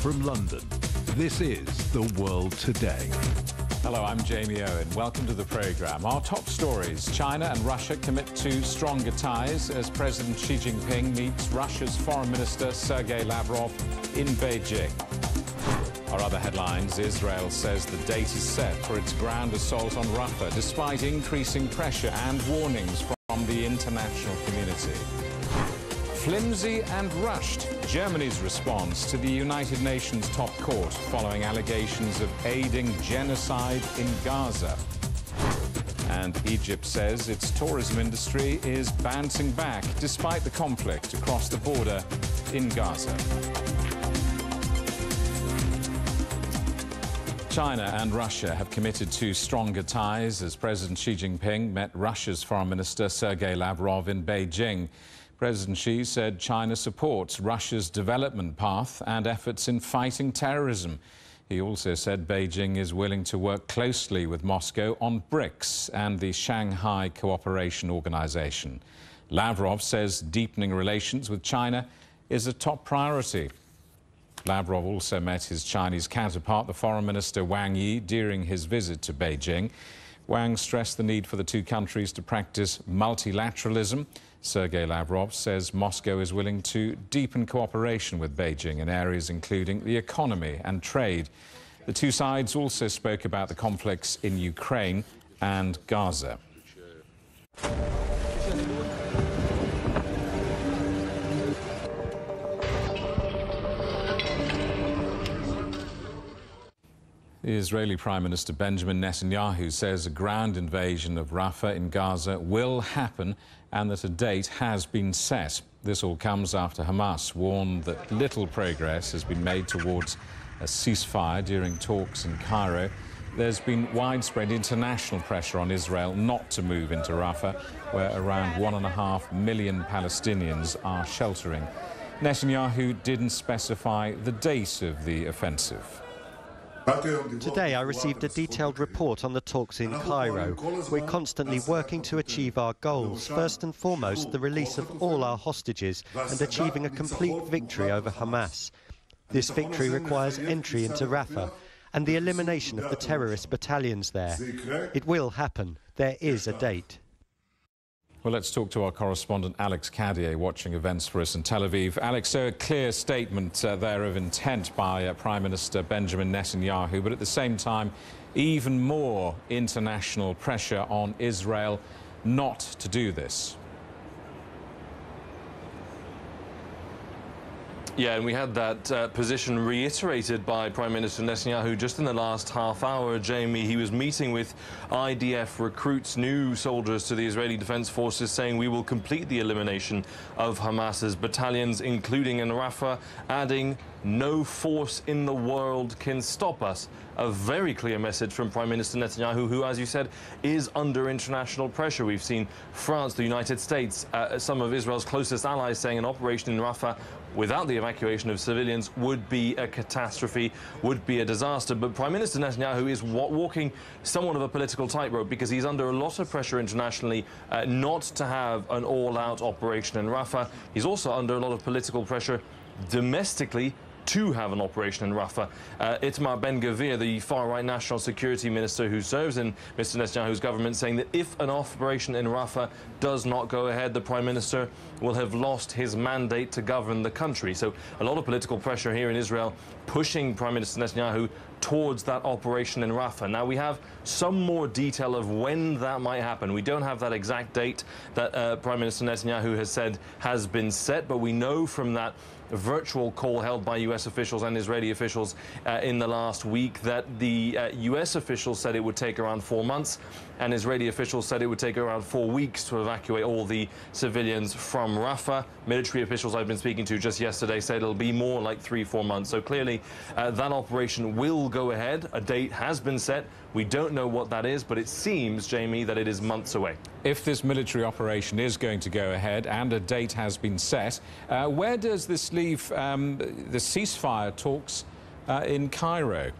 from London, this is The World Today. Hello, I'm Jamie Owen. Welcome to the programme. Our top stories: China and Russia commit to stronger ties as President Xi Jinping meets Russia's Foreign Minister Sergei Lavrov in Beijing. Our other headlines: Israel says the date is set for its ground assault on Rafah, despite increasing pressure and warnings from the international community. Flimsy and rushed, Germany's response to the United Nations top court following allegations of aiding genocide in Gaza. And Egypt says its tourism industry is bouncing back despite the conflict across the border in Gaza. China and Russia have committed to stronger ties as President Xi Jinping met Russia's Foreign Minister Sergei Lavrov in Beijing. President Xi said China supports Russia's development path and efforts in fighting terrorism. He also said Beijing is willing to work closely with Moscow on BRICS and the Shanghai Cooperation Organization. Lavrov says deepening relations with China is a top priority. Lavrov also met his Chinese counterpart, the Foreign Minister Wang Yi, during his visit to Beijing. Wang stressed the need for the two countries to practice multilateralism. Sergei Lavrov says Moscow is willing to deepen cooperation with Beijing in areas including the economy and trade. The two sides also spoke about the conflicts in Ukraine and Gaza. The Israeli Prime Minister Benjamin Netanyahu says a ground invasion of Rafah in Gaza will happen and that a date has been set. This all comes after Hamas warned that little progress has been made towards a ceasefire during talks in Cairo. There's been widespread international pressure on Israel not to move into Rafah, where around 1.5 million Palestinians are sheltering. Netanyahu didn't specify the date of the offensive. Today I received a detailed report on the talks in Cairo. We're constantly working to achieve our goals. First and foremost, the release of all our hostages and achieving a complete victory over Hamas. This victory requires entry into Rafah and the elimination of the terrorist battalions there. It will happen. There is a date. Well, let's talk to our correspondent Alex Cadier, watching events for us in Tel Aviv. Alex, so a clear statement there of intent by Prime Minister Benjamin Netanyahu, but at the same time, even more international pressure on Israel not to do this. Yeah, and we had that position reiterated by Prime Minister Netanyahu just in the last half hour, Jamie. He was meeting with IDF recruits, new soldiers to the Israeli Defense Forces, saying we will complete the elimination of Hamas's battalions, including in Rafah, adding no force in the world can stop us. A very clear message from Prime Minister Netanyahu, who, as you said, is under international pressure. We've seen France, the United States, some of Israel's closest allies saying an operation in Rafah without the evacuation of civilians would be a catastrophe, would be a disaster. But Prime Minister Netanyahu is walking somewhat of a political tightrope because he's under a lot of pressure internationally not to have an all-out operation in Rafah. He's also under a lot of political pressure domestically to have an operation in Rafah. Itamar Ben-Gvir, the far-right national security minister who serves in Mr. Netanyahu's government, saying that if an operation in Rafah does not go ahead, the Prime Minister will have lost his mandate to govern the country. So a lot of political pressure here in Israel pushing Prime Minister Netanyahu towards that operation in Rafah. Now, we have some more detail of when that might happen. We don't have that exact date that Prime Minister Netanyahu has said has been set, but we know from that virtual call held by US officials and Israeli officials in the last week that the US officials said it would take around 4 months and Israeli officials said it would take around 4 weeks to evacuate all the civilians from Rafah. Military officials I've been speaking to just yesterday said it'll be more like 3-4 months. So clearly that operation will go ahead. A date has been set. We don't know what that is, but it seems, Jamie, that it is months away. If this military operation is going to go ahead and a date has been set, where does this leave the ceasefire talks in Cairo?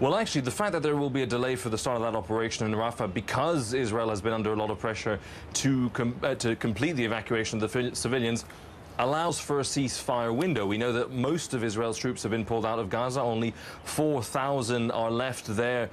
Well, actually, the fact that there will be a delay for the start of that operation in Rafah because Israel has been under a lot of pressure to complete the evacuation of the civilians allows for a ceasefire window. We know that most of Israel's troops have been pulled out of Gaza. Only 4,000 are left there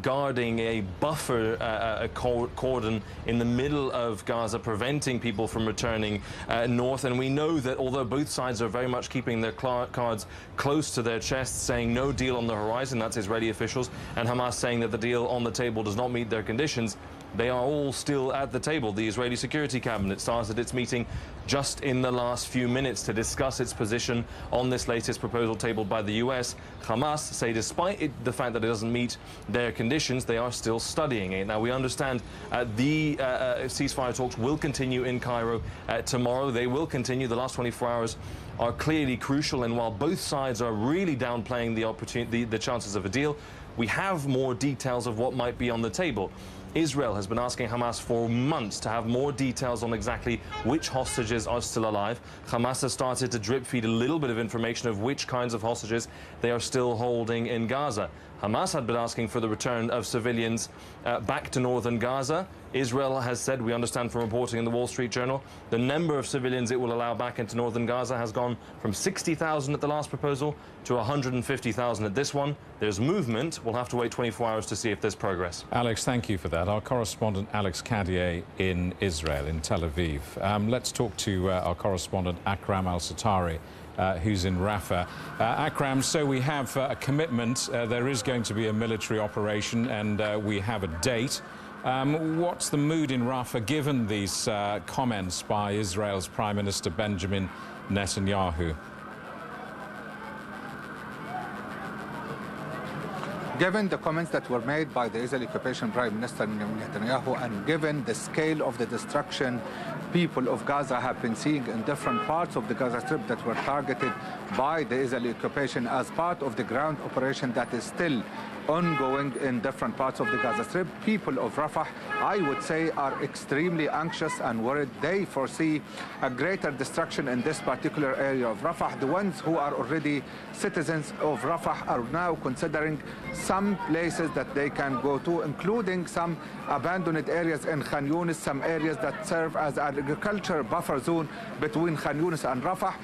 guarding a buffer cordon in the middle of Gaza, preventing people from returning north. And we know that although both sides are very much keeping their cards close to their chests, saying no deal on the horizon, that's Israeli officials, and Hamas saying that the deal on the table does not meet their conditions, they are all still at the table. The Israeli Security Cabinet started its meeting just in the last few minutes to discuss its position on this latest proposal tabled by the US. Hamas say despite the fact that it doesn't meet their conditions, they are still studying it. Now, we understand the ceasefire talks will continue in Cairo tomorrow. They will continue. The last 24 hours are clearly crucial, and while both sides are really downplaying the chances of a deal, we have more details of what might be on the table. Israel has been asking Hamas for months to have more details on exactly which hostages are still alive. Hamas has started to drip feed a little bit of information of which kinds of hostages they are still holding in Gaza. Hamas had been asking for the return of civilians back to northern Gaza. Israel has said, we understand from reporting in the Wall Street Journal, the number of civilians it will allow back into northern Gaza has gone from 60,000 at the last proposal to 150,000 at this one. There's movement. We'll have to wait 24 hours to see if there's progress. Alex, thank you for that. Our correspondent Alex Cadier in Israel, in Tel Aviv. Let's talk to our correspondent Akram Al-Satari, who's in Rafah. Akram, so we have a commitment. There is going to be a military operation, and we have a date. What's the mood in Rafah given these comments by Israel's Prime Minister Benjamin Netanyahu? Given the comments that were made by the Israeli occupation Prime Minister Netanyahu, and given the scale of the destruction people of Gaza have been seeing in different parts of the Gaza Strip that were targeted by the Israeli occupation as part of the ground operation that is still ongoing in different parts of the Gaza Strip, people of Rafah, I would say, are extremely anxious and worried. They foresee a greater destruction in this particular area of Rafah. The ones who are already citizens of Rafah are now considering some places that they can go to, including some abandoned areas in Khan Yunis, some areas that serve as an agriculture buffer zone between Khan Yunis and Rafah.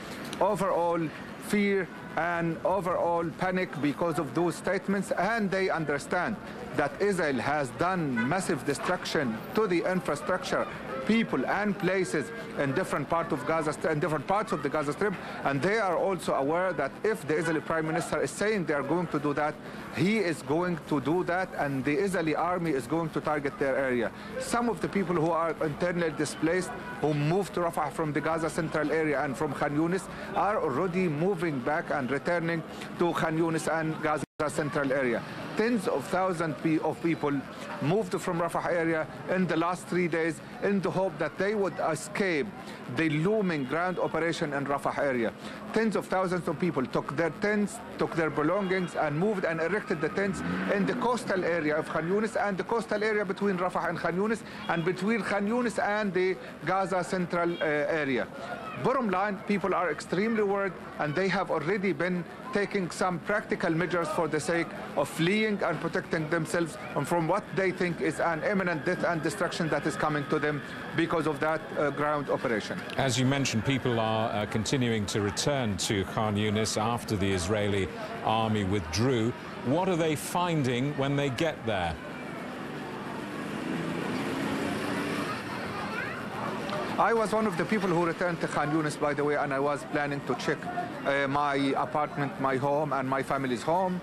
Overall fear and overall panic because of those statements, and they understand that Israel has done massive destruction to the infrastructure, people and places in different parts of Gaza, in different parts of the Gaza Strip, and they are also aware that if the Israeli Prime Minister is saying they are going to do that, he is going to do that, and the Israeli army is going to target their area. Some of the people who are internally displaced, who moved to Rafah from the Gaza Central area and from Khan Yunis, are already moving back and returning to Khan Yunis and Gaza Central area. Tens of thousands of people moved from Rafah area in the last 3 days in the hope that they would escape the looming ground operation in Rafah area. Tens of thousands of people took their tents, took their belongings, and moved and erected the tents in the coastal area of Khan Yunis and the coastal area between Rafah and Khan Yunis, and between Khan Yunis and the Gaza Central area. Bottom line, people are extremely worried, and they have already been taking some practical measures for the sake of fleeing and protecting themselves from what they think is an imminent death and destruction that is coming to them because of that ground operation. As you mentioned, people are continuing to return to Khan Yunis after the Israeli army withdrew. What are they finding when they get there? I was one of the people who returned to Khan Yunis, by the way, and I was planning to check my apartment, my home, and my family's home.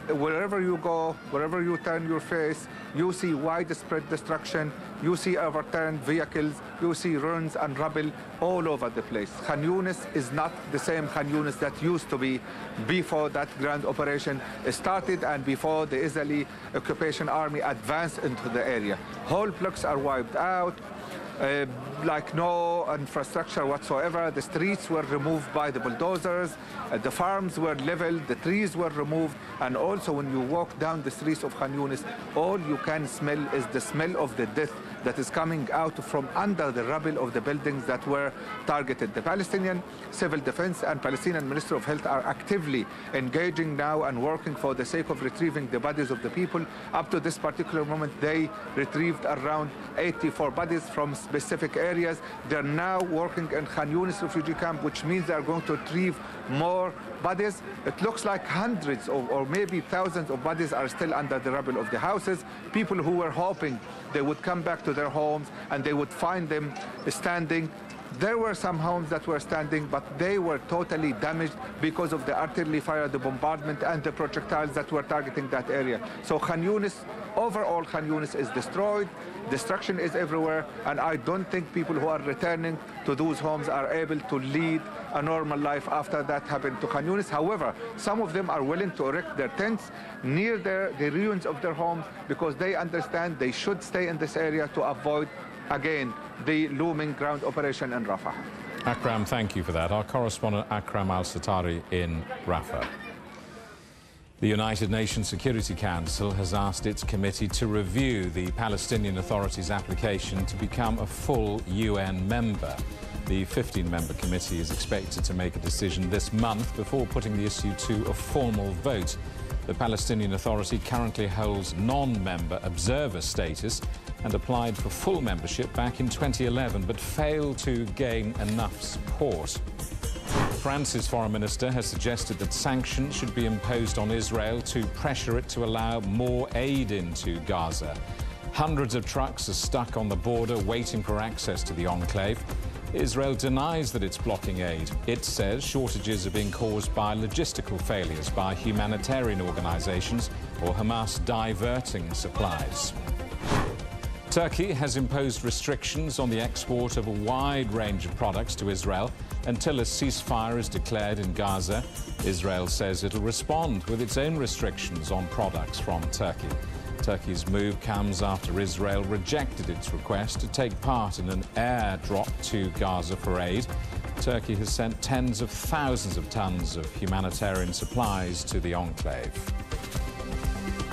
Wherever you go, wherever you turn your face, you see widespread destruction, you see overturned vehicles, you see ruins and rubble all over the place. Khan Yunis is not the same Khan Yunis that used to be before that grand operation started and before the Israeli occupation army advanced into the area. Whole blocks are wiped out. Like no infrastructure whatsoever. The streets were removed by the bulldozers, the farms were leveled, the trees were removed, and also when you walk down the streets of Khan Yunis, all you can smell is the smell of the death that is coming out from under the rubble of the buildings that were targeted. The Palestinian Civil Defense and Palestinian Ministry of Health are actively engaging now and working for the sake of retrieving the bodies of the people. Up to this particular moment, they retrieved around 84 bodies from specific areas. They're now working in Khan Yunis refugee camp, which means they're going to retrieve more bodies. It looks like hundreds or maybe thousands of bodies are still under the rubble of the houses. People who were hoping they would come back to their homes and they would find them standing. There were some homes that were standing, but they were totally damaged because of the artillery fire, the bombardment, and the projectiles that were targeting that area. So Khan Yunis, overall Khan Yunis is destroyed, destruction is everywhere, and I don't think people who are returning to those homes are able to lead a normal life after that happened to Khan Yunis. However, some of them are willing to erect their tents near the ruins of their homes because they understand they should stay in this area to avoid, again, the looming ground operation in Rafah. Akram, thank you for that. Our correspondent Akram Al-Satari in Rafah. The United Nations Security Council has asked its committee to review the Palestinian Authority's application to become a full UN member. The 15-member committee is expected to make a decision this month before putting the issue to a formal vote. The Palestinian Authority currently holds non-member observer status and applied for full membership back in 2011, but failed to gain enough support. France's foreign minister has suggested that sanctions should be imposed on Israel to pressure it to allow more aid into Gaza. Hundreds of trucks are stuck on the border waiting for access to the enclave. Israel denies that it's blocking aid. It says shortages are being caused by logistical failures by humanitarian organizations or Hamas diverting supplies. Turkey has imposed restrictions on the export of a wide range of products to Israel until a ceasefire is declared in Gaza. Israel says it'll respond with its own restrictions on products from Turkey. Turkey's move comes after Israel rejected its request to take part in an airdrop to Gaza for aid. Turkey has sent tens of thousands of tons of humanitarian supplies to the enclave.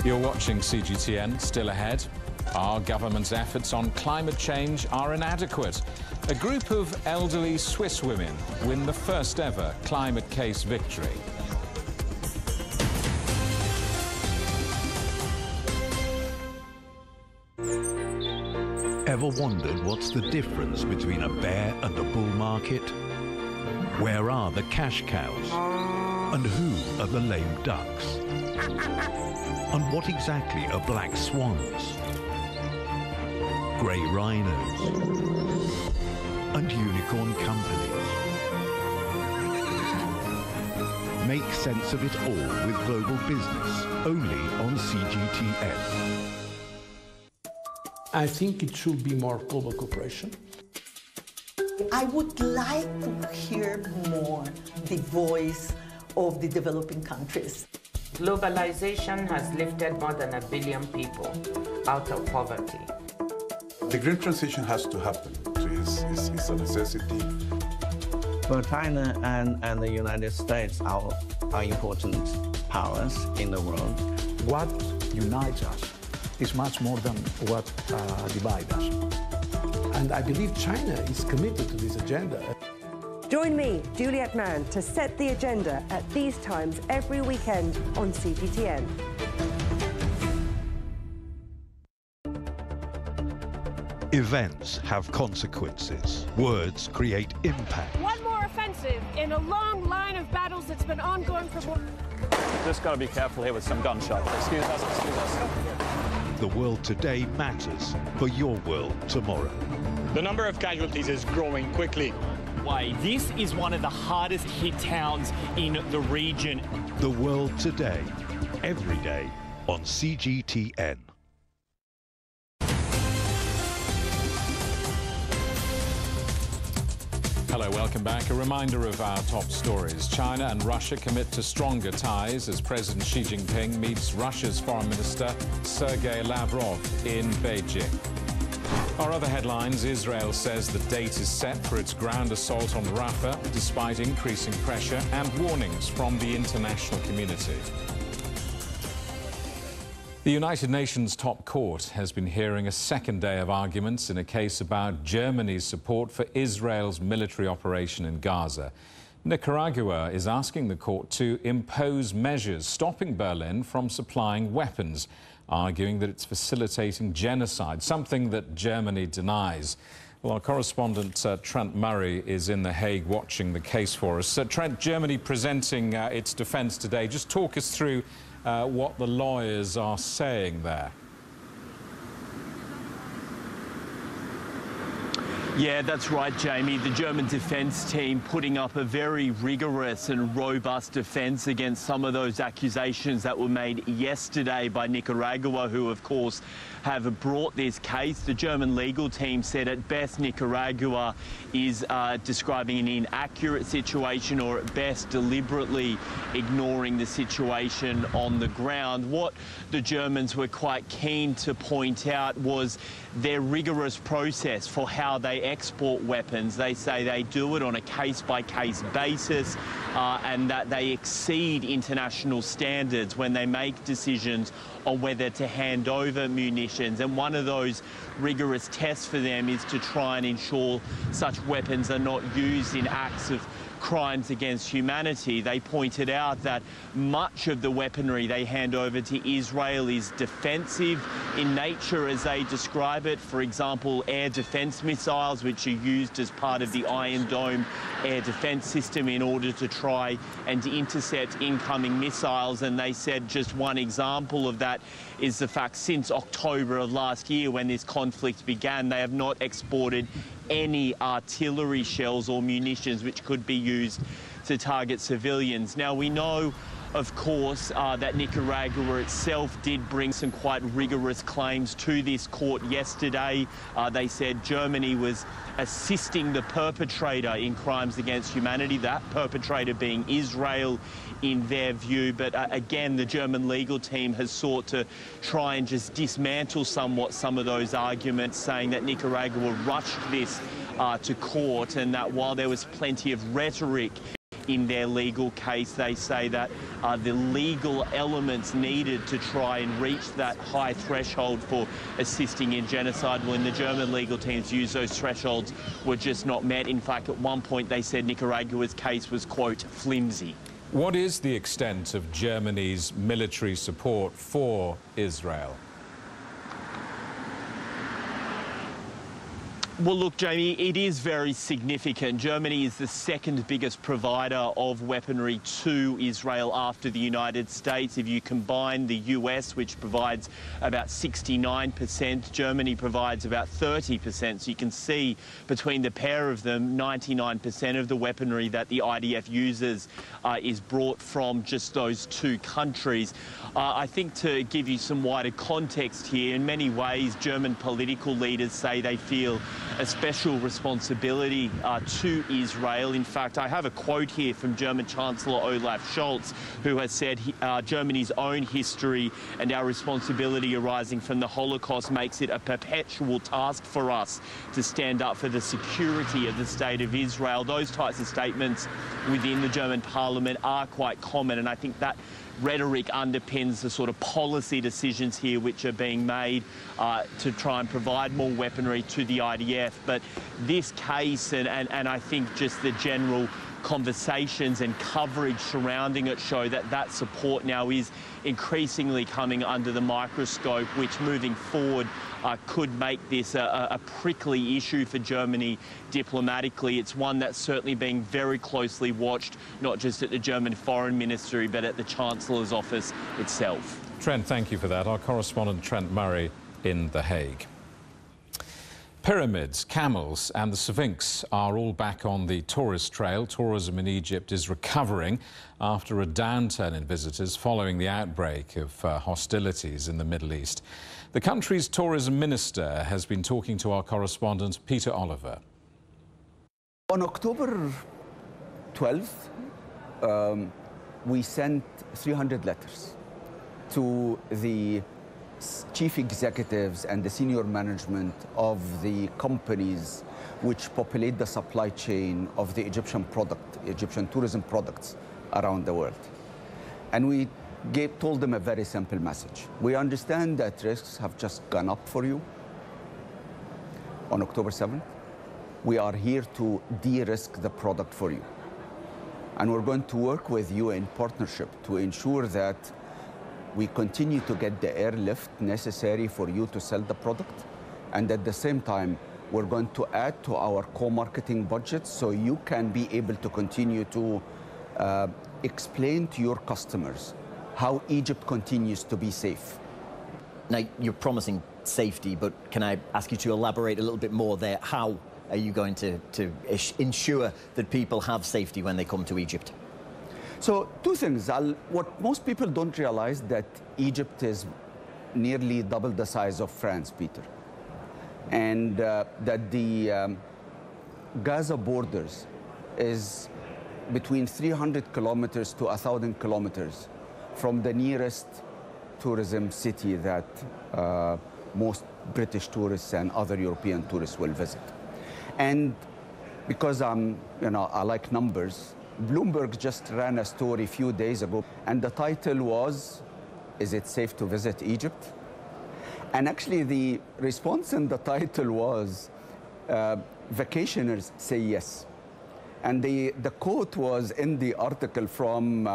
You're watching CGTN. Still ahead, our government's efforts on climate change are inadequate. A group of elderly Swiss women win the first ever climate case victory. Ever wondered what's the difference between a bear and a bull market? Where are the cash cows? And who are the lame ducks? And what exactly are black swans? Grey rhinos? And unicorn companies? Make sense of it all with Global Business, only on CGTN. I think it should be more global cooperation. I would like to hear more the voice of the developing countries. Globalization has lifted more than 1 billion people out of poverty. The green transition has to happen. It's a necessity. Well, China and the United States are important powers in the world. What unites us is much more than what divides us. And I believe China is committed to this agenda. Join me, Juliet Mann, to set the agenda at these times every weekend on CGTN. Events have consequences. Words create impact. One more offensive in a long line of battles that's been ongoing for more... Just got to be careful here with some gunshots. Excuse us. The world today matters for your world tomorrow. The number of casualties is growing quickly. Why, this is one of the hardest hit towns in the region. The world today, every day on CGTN. Hello, welcome back. A reminder of our top stories. China and Russia commit to stronger ties as President Xi Jinping meets Russia's Foreign Minister Sergei Lavrov in Beijing. Our other headlines: Israel says the date is set for its ground assault on Rafah, despite increasing pressure and warnings from the international community. The United Nations top court has been hearing a second day of arguments in a case about Germany's support for Israel's military operation in Gaza. Nicaragua is asking the court to impose measures stopping Berlin from supplying weapons, arguing that it's facilitating genocide, something that Germany denies. Well, our correspondent Trent Murray is in The Hague watching the case for us. Trent, Germany presenting its defence today. Just talk us through what the lawyers are saying there. Yeah, that's right, Jamie. The German defence team putting up a very rigorous and robust defence against some of those accusations that were made yesterday by Nicaragua, who, of course, have brought this case. The German legal team said at best Nicaragua is describing an inaccurate situation, or at best deliberately ignoring the situation on the ground. What the Germans were quite keen to point out was their rigorous process for how they export weapons. They say they do it on a case-by-case basis and that they exceed international standards when they make decisions on whether to hand over munitions. And one of those rigorous tests for them is to try and ensure such weapons are not used in acts of crimes against humanity. They pointed out that much of the weaponry they hand over to Israel is defensive in nature, as they describe it. For example, air defense missiles, which are used as part of the Iron Dome air defense system in order to try and to intercept incoming missiles. And they said just one example of that is the fact since October of last year, when this conflict began, they have not exported any artillery shells or munitions which could be used to target civilians. Now, we know, of course, that Nicaragua itself did bring some quite rigorous claims to this court yesterday. They said Germany was assisting the perpetrator in crimes against humanity, that perpetrator being Israel in their view. But again, the German legal team has sought to try and just dismantle somewhat some of those arguments, saying that Nicaragua rushed this to court, and that while there was plenty of rhetoric in their legal case, they say that the legal elements needed to try and reach that high threshold for assisting in genocide, well, in the German legal team's views, those thresholds were just not met. In fact, at one point they said Nicaragua's case was, quote, flimsy. What is the extent of Germany's military support for Israel? Well, look, Jamie, it is very significant. Germany is the second biggest provider of weaponry to Israel after the United States. If you combine the US, which provides about 69%, Germany provides about 30%. So you can see between the pair of them, 99% of the weaponry that the IDF uses is brought from just those two countries. I think to give you some wider context here, in many ways, German political leaders say they feel a special responsibility to Israel. In fact, I have a quote here from German Chancellor Olaf Scholz, who has said Germany's own history and our responsibility arising from the Holocaust makes it a perpetual task for us to stand up for the security of the State of Israel. Those types of statements within the German parliament are quite common, and I think that rhetoric underpins the sort of policy decisions here which are being made to try and provide more weaponry to the IDF. But this case and I think just the general conversations and coverage surrounding it show that that support now is increasingly coming under the microscope, which moving forward could make this a prickly issue for Germany diplomatically. It's one that's certainly being very closely watched, not just at the German Foreign Ministry, but at the Chancellor's office itself. Trent, thank you for that. Our correspondent Trent Murray in The Hague. Pyramids, camels and the Sphinx are all back on the tourist trail. Tourism in Egypt is recovering after a downturn in visitors following the outbreak of hostilities in the Middle East. The country's tourism minister has been talking to our correspondent Peter Oliver. On October 12th, we sent 300 letters to the chief executives and the senior management of the companies which populate the supply chain of the Egyptian tourism products around the world. And we told them a very simple message. We understand that risks have just gone up for you on October 7th. We are here to de-risk the product for you. And we're going to work with you in partnership to ensure that we continue to get the airlift necessary for you to sell the product. And at the same time, we're going to add to our co-marketing budget so you can be able to continue to explain to your customers how Egypt continues to be safe. Now, you're promising safety, but can I ask you to elaborate a little bit more there? How are you going to ensure that people have safety when they come to Egypt? So, two things. What most people don't realize that Egypt is nearly double the size of France, Peter. And that the Gaza borders is between 300 kilometers to 1,000 kilometers from the nearest tourism city that most British tourists and other European tourists will visit. And because I like numbers, Bloomberg just ran a story a few days ago, and the title was, "Is it safe to visit Egypt?" And actually the response in the title was, "Vacationers say yes." And the quote was in the article from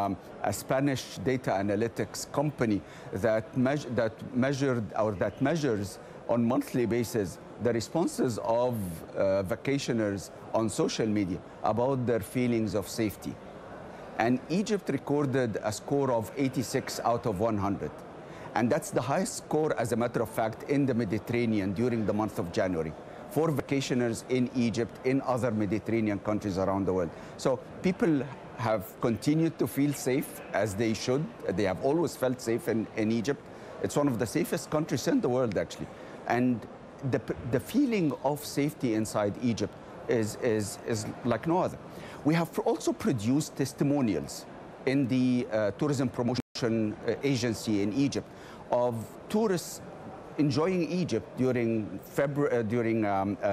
a Spanish data analytics company that measures on monthly basis the responses of vacationers on social media about their feelings of safety. And Egypt recorded a score of 86 out of 100. And that's the highest score, as a matter of fact, in the Mediterranean during the month of January, for vacationers in Egypt, in other Mediterranean countries around the world. So people have continued to feel safe, as they should. They have always felt safe in Egypt. It's one of the safest countries in the world, actually. And the feeling of safety inside Egypt is like no other. We have also produced testimonials in the tourism promotion agency in Egypt of tourists enjoying Egypt during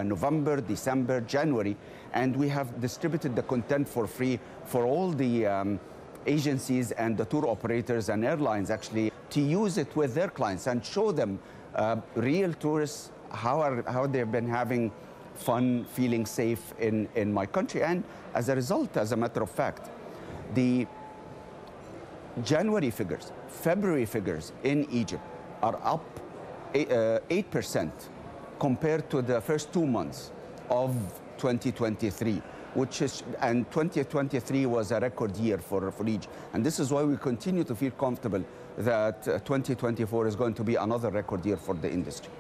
November, December, January, and we have distributed the content for free for all the agencies and the tour operators and airlines, actually, to use it with their clients and show them real tourists how they've been having fun, feeling safe in my country. And as a result, as a matter of fact, the January figures, February figures in Egypt are up 8% compared to the first 2 months of 2023, and 2023 was a record year for Egypt. And this is why we continue to feel comfortable that 2024 is going to be another record year for the industry.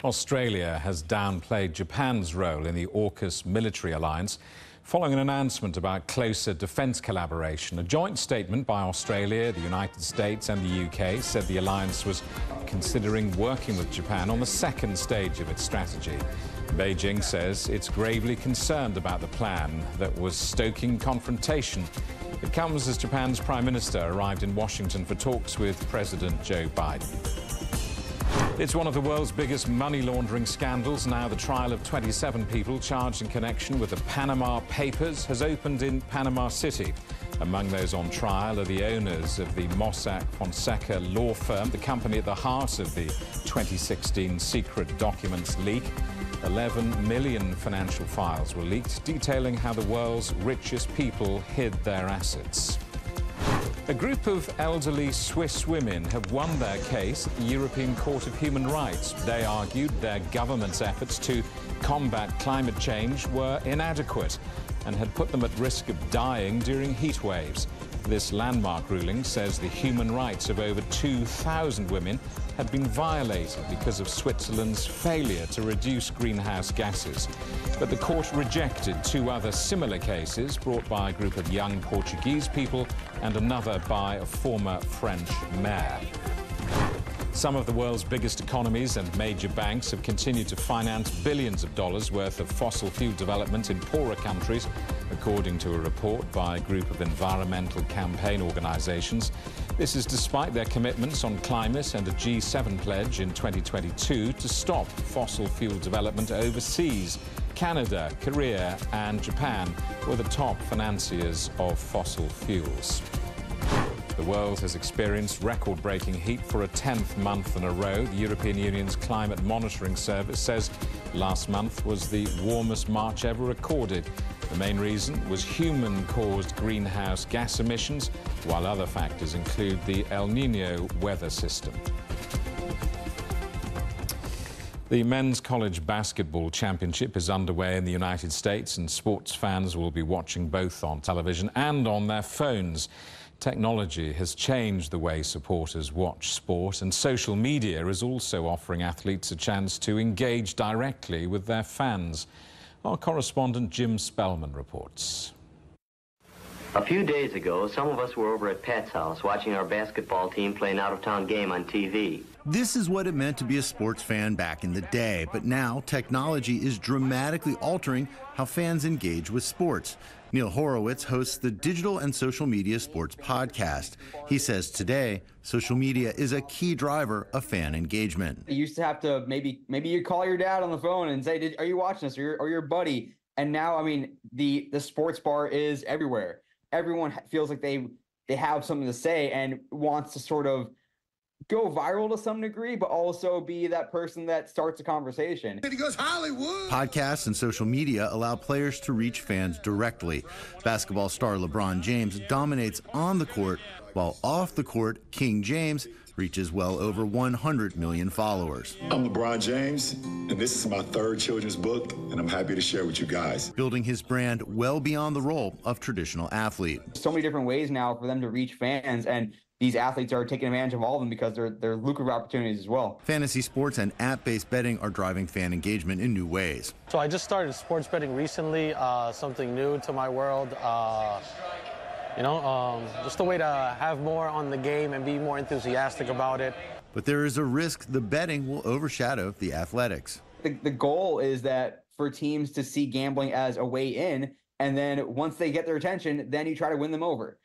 Australia has downplayed Japan's role in the AUKUS military alliance following an announcement about closer defence collaboration. A joint statement by Australia, the United States and the UK said the alliance was considering working with Japan on the second stage of its strategy. Beijing says it's gravely concerned about the plan that was stoking confrontation. It comes as Japan's Prime Minister arrived in Washington for talks with President Joe Biden. It's one of the world's biggest money laundering scandals. Now the trial of 27 people charged in connection with the Panama Papers has opened in Panama City. Among those on trial are the owners of the Mossack Fonseca law firm, the company at the heart of the 2016 secret documents leak. 11 million financial files were leaked, detailing how the world's richest people hid their assets. A group of elderly Swiss women have won their case at the European Court of Human Rights. They argued their government's efforts to combat climate change were inadequate and had put them at risk of dying during heat waves. This landmark ruling says the human rights of over 2,000 women had been violated because of Switzerland's failure to reduce greenhouse gases. But the court rejected 2 other similar cases brought by a group of young Portuguese people and another by a former French mayor. Some of the world's biggest economies and major banks have continued to finance billions of dollars worth of fossil fuel development in poorer countries, according to a report by a group of environmental campaign organisations. This is despite their commitments on climate and a G7 pledge in 2022 to stop fossil fuel development overseas. Canada, Korea and Japan were the top financiers of fossil fuels. The world has experienced record-breaking heat for a 10th month in a row. The European Union's Climate Monitoring Service says last month was the warmest March ever recorded. The main reason was human-caused greenhouse gas emissions, while other factors include the El Niño weather system. The Men's College Basketball Championship is underway in the United States, and sports fans will be watching both on television and on their phones. Technology has changed the way supporters watch sport, and social media is also offering athletes a chance to engage directly with their fans. Our correspondent Jim Spellman reports. A few days ago, some of us were over at Pat's house watching our basketball team play an out-of-town game on TV. This is what it meant to be a sports fan back in the day, but now technology is dramatically altering how fans engage with sports. Neil Horowitz hosts the Digital and Social Media Sports podcast. He says today, social media is a key driver of fan engagement. You used to have to maybe you call your dad on the phone and say, are you watching this, or your buddy? And now, I mean, the sports bar is everywhere. Everyone feels like they have something to say and wants to sort of go viral to some degree, but also be that person that starts a conversation. He goes Hollywood. Podcasts and social media allow players to reach fans directly. Basketball star LeBron James dominates on the court, while off the court, King James reaches well over 100 million followers. I'm LeBron James, and this is my third children's book, and I'm happy to share with you guys. Building his brand well beyond the role of traditional athlete. So many different ways now for them to reach fans, and these athletes are taking advantage of all of them because they're lucrative opportunities as well. Fantasy sports and app-based betting are driving fan engagement in new ways. So I just started sports betting recently, something new to my world. Just a way to have more on the game and be more enthusiastic about it. But there is a risk the betting will overshadow the athletics. The goal is that for teams to see gambling as a way in, and then once they get their attention, then you try to win them over.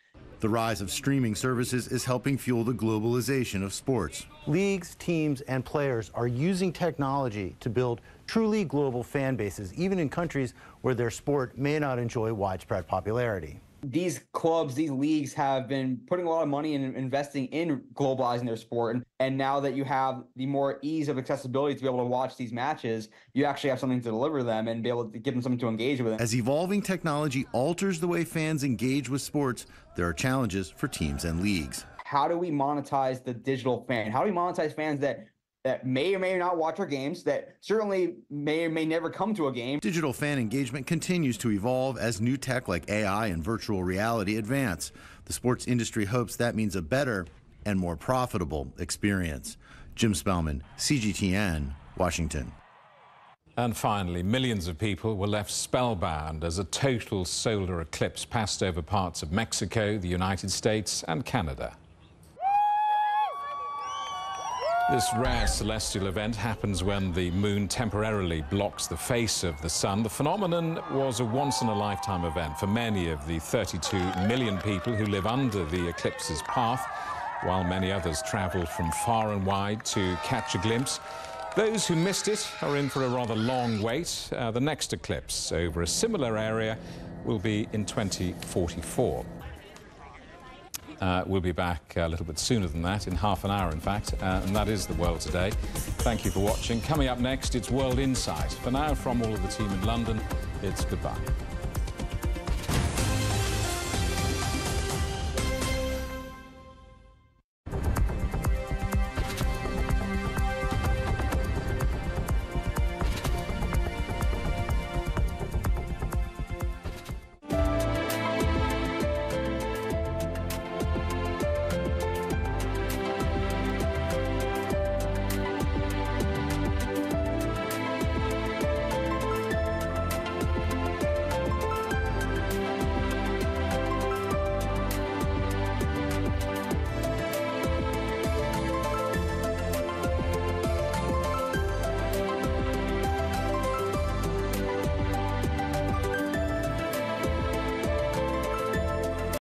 The rise of streaming services is helping fuel the globalization of sports. Leagues, teams, and players are using technology to build truly global fan bases, even in countries where their sport may not enjoy widespread popularity. These clubs, these leagues have been putting a lot of money and investing in globalizing their sport. And now that you have the more ease of accessibility to be able to watch these matches, you actually have something to deliver them and be able to give them something to engage with. As evolving technology alters the way fans engage with sports, there are challenges for teams and leagues. How do we monetize the digital fan? How do we monetize fans that may or may not watch our games, that certainly may or may never come to a game? Digital fan engagement continues to evolve as new tech like AI and virtual reality advance. The sports industry hopes that means a better and more profitable experience. Jim Spellman, CGTN, Washington. And finally, millions of people were left spellbound as a total solar eclipse passed over parts of Mexico, the United States, and Canada. This rare celestial event happens when the moon temporarily blocks the face of the sun. The phenomenon was a once-in-a-lifetime event for many of the 32 million people who live under the eclipse's path, while many others traveled from far and wide to catch a glimpse. Those who missed it are in for a rather long wait. The next eclipse over a similar area will be in 2044. We'll be back a little bit sooner than that, in half an hour, in fact, and that is The World Today. Thank you for watching. Coming up next, it's World Insight. For now, from all of the team in London, it's goodbye.